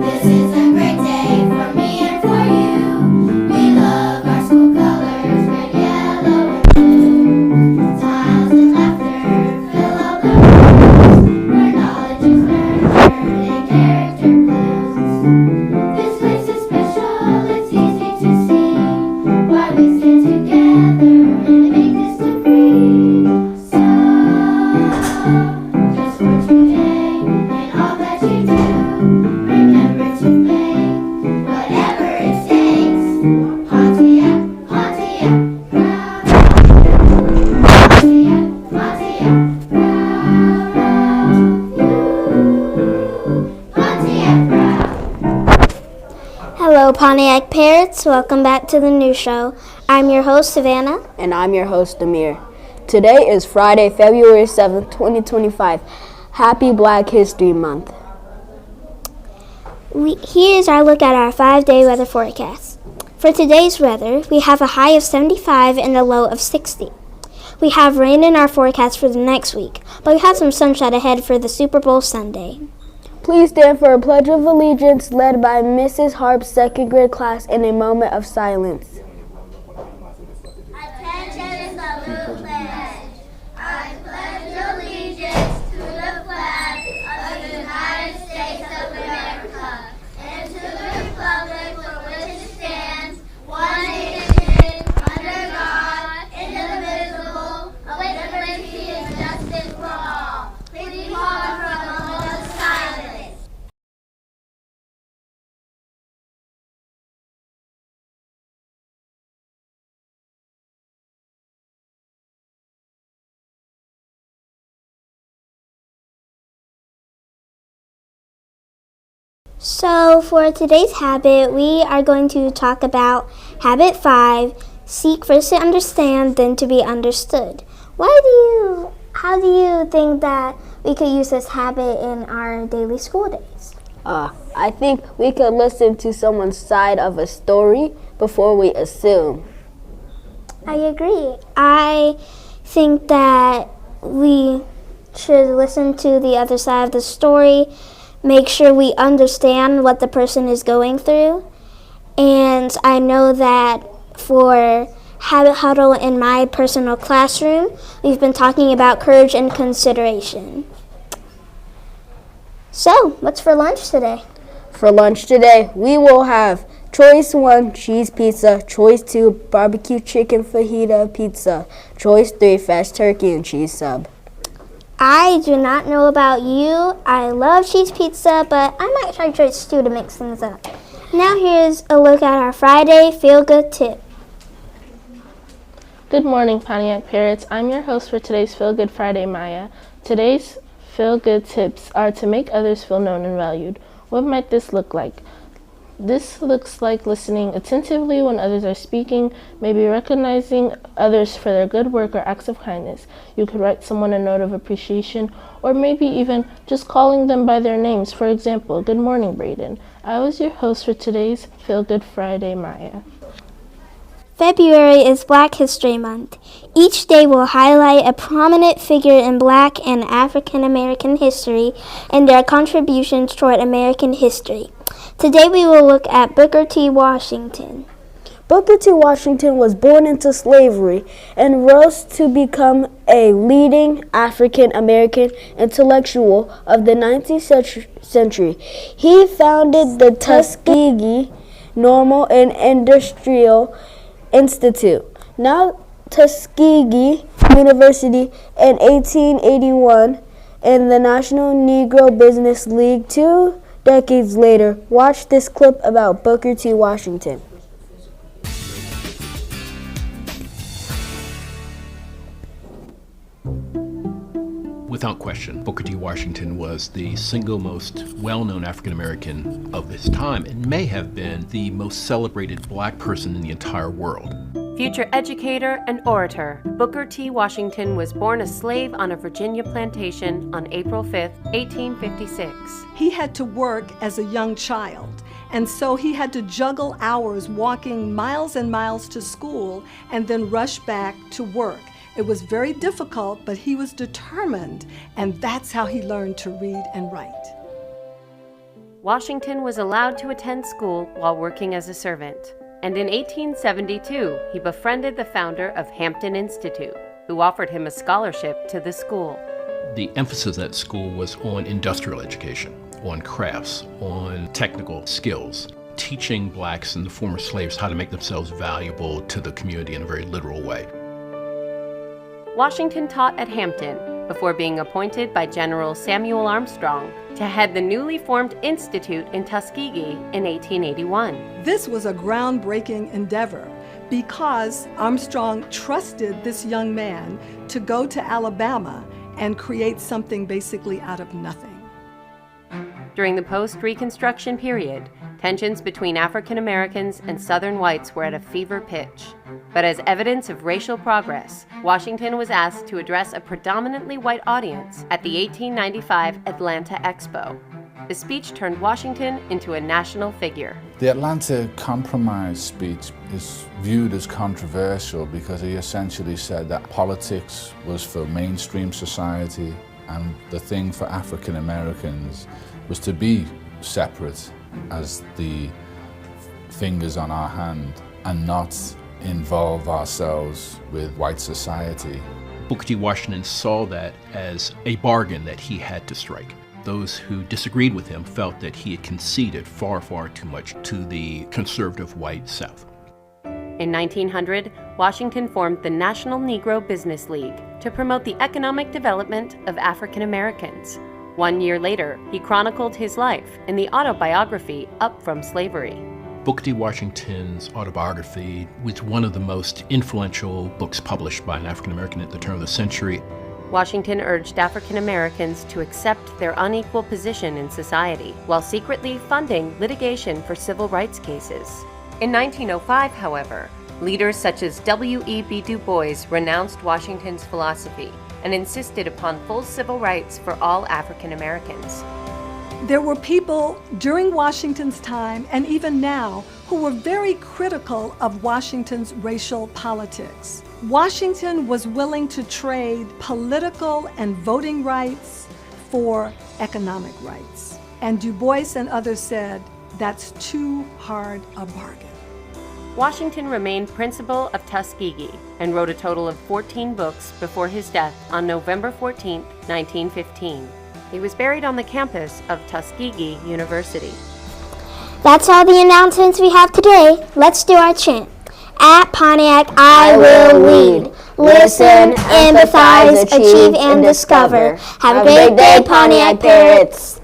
This is a great day for me and for you. We love our school colors, red, yellow, and blue. Smiles and laughter fill all the rooms, where knowledge is nurtured and character blooms. This place is special, it's easy to see why we stand together and make this decree. So, just for today and all that you do, remember to play whatever it takes. Pontiac, Pontiac, proud of you. Pontiac, Pontiac, proud of you. Pontiac, proud. Hello, Pontiac parents. Welcome back to the news show. I'm your host, Savannah. And I'm your host, Amir. Today is Friday, February 7th, 2025. Happy Black History Month. Here's our look at our 5-day weather forecast. For today's weather, we have a high of 75 and a low of 60. We have rain in our forecast for the next week, but we have some sunshine ahead for the Super Bowl Sunday. Please stand for a Pledge of Allegiance led by Mrs. Harp's second grade class in a moment of silence. Attention, salute pledge. I pledge allegiance to the flag of the United States of America and to the republic for which it stands, one nation, under God, indivisible, with liberty and justice for all. Please pause for a moment of silence. So for today's habit, we are going to talk about habit 5, seek first to understand, then to be understood. How do you think that we could use this habit in our daily school days? I think we could listen to someone's side of a story before we assume. I agree. I think that we should listen to the other side of the story, make sure we understand what the person is going through. And I know that for Habit Huddle in my personal classroom, we've been talking about courage and consideration. So, what's for lunch today? For lunch today, we will have Choice 1, cheese pizza. Choice 2, barbecue chicken fajita pizza. Choice 3, fresh turkey and cheese sub. I do not know about you. I love cheese pizza, but I might try choice 2 to mix things up. Now here's a look at our Friday feel-good tip. Good morning, Pontiac parents. I'm your host for today's Feel Good Friday, Maya. Today's Feel Good tips are to make others feel known and valued. What might this look like? This looks like listening attentively when others are speaking, maybe recognizing others for their good work or acts of kindness. You could write someone a note of appreciation, or maybe even just calling them by their names. For example, good morning, Brayden. I was your host for today's Feel Good Friday, Maya. February is Black History Month. Each day will highlight a prominent figure in Black and African American history and their contributions toward American history. Today we will look at Booker T. Washington. Booker T. Washington was born into slavery and rose to become a leading African American intellectual of the 19th century. He founded the Tuskegee Normal and Industrial Institute, now Tuskegee University, in 1881, and the National Negro Business League 2 decades later. Watch this clip about Booker T. Washington. Without question, Booker T. Washington was the single most well-known African American of his time and may have been the most celebrated Black person in the entire world. Future educator and orator, Booker T. Washington was born a slave on a Virginia plantation on April 5, 1856. He had to work as a young child, and so he had to juggle hours walking miles and miles to school and then rush back to work. It was very difficult, but he was determined, and that's how he learned to read and write. Washington was allowed to attend school while working as a servant, and in 1872 he befriended the founder of Hampton Institute, who offered him a scholarship to the school. The emphasis at school was on industrial education, on crafts, on technical skills, teaching blacks and the former slaves how to make themselves valuable to the community in a very literal way. Washington taught at Hampton before being appointed by General Samuel Armstrong to head the newly formed institute in Tuskegee in 1881. This was a groundbreaking endeavor because Armstrong trusted this young man to go to Alabama and create something basically out of nothing. During the post-Reconstruction period, tensions between African Americans and Southern whites were at a fever pitch. But as evidence of racial progress, Washington was asked to address a predominantly white audience at the 1895 Atlanta Expo. The speech turned Washington into a national figure. The Atlanta Compromise speech is viewed as controversial because he essentially said that politics was for mainstream society and the thing for African Americans was to be separate as the fingers on our hand and not involve ourselves with white society. Booker T. Washington saw that as a bargain that he had to strike. Those who disagreed with him felt that he had conceded far, far too much to the conservative white South. In 1900, Washington formed the National Negro Business League to promote the economic development of African Americans. 1 year later, he chronicled his life in the autobiography Up From Slavery. Booker T. Washington's autobiography was one of the most influential books published by an African American at the turn of the century. Washington urged African Americans to accept their unequal position in society, while secretly funding litigation for civil rights cases. In 1905, however, leaders such as W.E.B. Du Bois renounced Washington's philosophy and insisted upon full civil rights for all African Americans. There were people during Washington's time and even now who were very critical of Washington's racial politics. Washington was willing to trade political and voting rights for economic rights. And Du Bois and others said, that's too hard a bargain. Washington remained principal of Tuskegee and wrote a total of 14 books before his death on November 14, 1915. He was buried on the campus of Tuskegee University. That's all the announcements we have today. Let's do our chant. At Pontiac, I will lead. Listen, empathize, achieve, and discover. Have a great day, Pontiac parents.